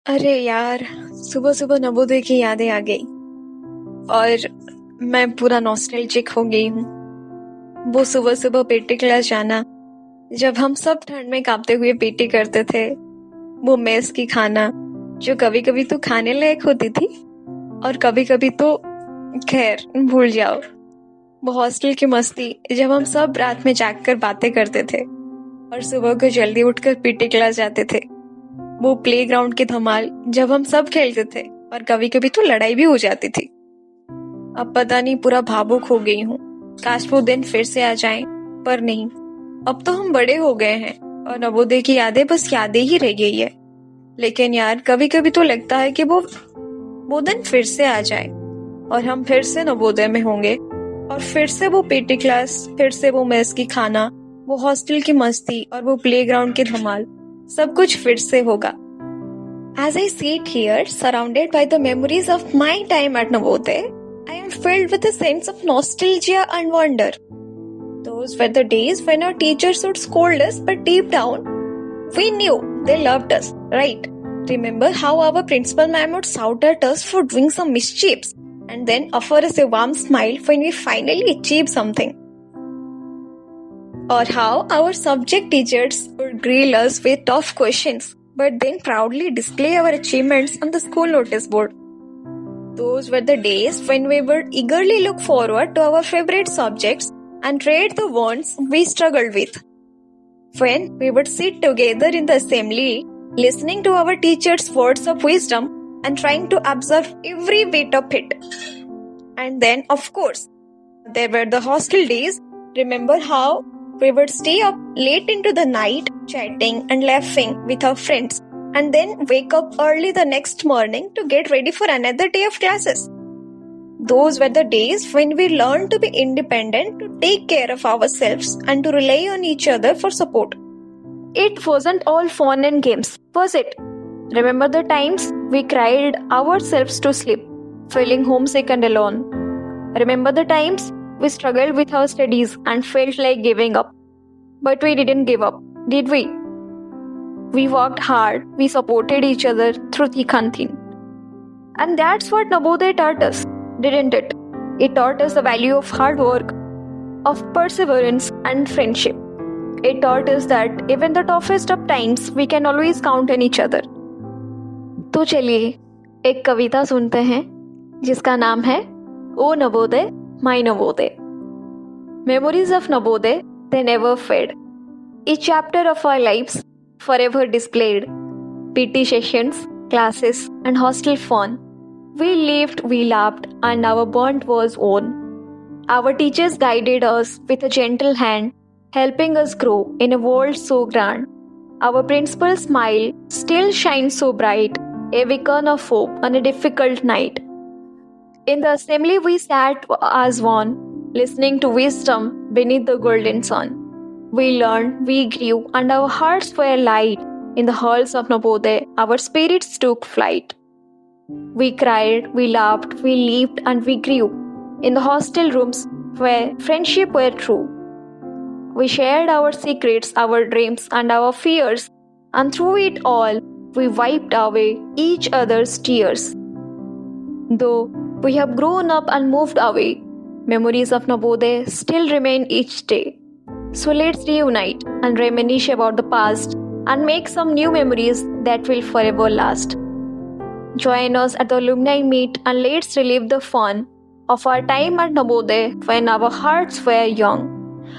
अरे यार, सुबह सुबह नवोदय की यादें आ गई और मैं पूरा नॉस्टैल्जिक हो गई हूँ। वो सुबह सुबह पीटी क्लास जाना, जब हम सब ठंड में कांपते हुए पीटी करते थे। वो मेस की खाना जो कभी कभी तो खाने लायक होती थी और कभी कभी तो खैर भूल जाओ। वो हॉस्टल की मस्ती जब हम सब रात में जागकर बातें करते थे और सुबह को जल्दी उठकर पीटी क्लास जाते थे। वो प्लेग्राउंड की धमाल जब हम सब खेलते थे और कभी कभी तो लड़ाई भी हो जाती थी। अब पता नहीं पूरा भावुक हो गई हूँ। काश वो दिन फिर से आ जाएं, पर नहीं। अब तो हम बड़े हो गए हैं और नवोदय की यादें बस यादें ही रह गई है। लेकिन यार कभी कभी तो लगता है कि वो दिन फिर से आ जाए और हम फिर से नवोदय में होंगे और फिर से वो पीटी क्लास, फिर से वो मेस की खाना, वो हॉस्टल की मस्ती और वो प्लेग्राउंड की धमाल, सब कुछ फिर से होगा। As I sit here, surrounded by the memories of my time at Navodaya, I am filled with a sense of nostalgia and wonder. Those were the days when our teachers would scold us, but deep down, we knew they loved us, right? Remember how our principal ma'am would shout at us for doing some mischiefs and then offer us a warm smile when we finally achieved something? Or how our subject teachers would grill us with tough questions but then proudly display our achievements on the school notice board. Those were the days when we would eagerly look forward to our favorite subjects and trade the ones we struggled with. When we would sit together in the assembly, listening to our teachers' words of wisdom and trying to absorb every bit of it. And then, of course, there were the hostel days. Remember how we would stay up late into the night, chatting and laughing with our friends, and then wake up early the next morning to get ready for another day of classes. Those were the days when we learned to be independent, to take care of ourselves, and to rely on each other for support. It wasn't all fun and games, was it? Remember the times we cried ourselves to sleep, feeling homesick and alone? Remember the times we struggled with our studies and felt like giving up? But we didn't give up, did we? We worked hard, we supported each other through thick and thin. And that's what Navodaya taught us, didn't it? It taught us the value of hard work, of perseverance and friendship. It taught us that even the toughest of times, we can always count on each other. तो चलिए एक कविता सुनते हैं जिसका नाम है O Navodaya my Navodaya. Memories of Navodaya, they never fade. Each chapter of our lives forever displayed. PT sessions, classes, and hostel fun. We lived, we laughed, and our bond was on. Our teachers guided us with a gentle hand, helping us grow in a world so grand. Our principal's smile still shines so bright, a beacon of hope on a difficult night. In the assembly we sat as one, listening to wisdom beneath the golden sun. We learned, we grew, and our hearts were light. In the halls of Navodaya, our spirits took flight. We cried, we laughed, we lived, and we grew. In the hostel rooms where friendship were true. We shared our secrets, our dreams, and our fears, and through it all, we wiped away each other's tears. Though we have grown up and moved away, memories of Navodaya still remain each day. So let's reunite and reminisce about the past and make some new memories that will forever last. Join us at the alumni meet and let's relive the fun of our time at Navodaya when our hearts were young.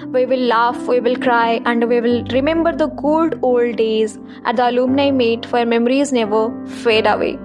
We will laugh, we will cry, and we will remember the good old days at the alumni meet where memories never fade away.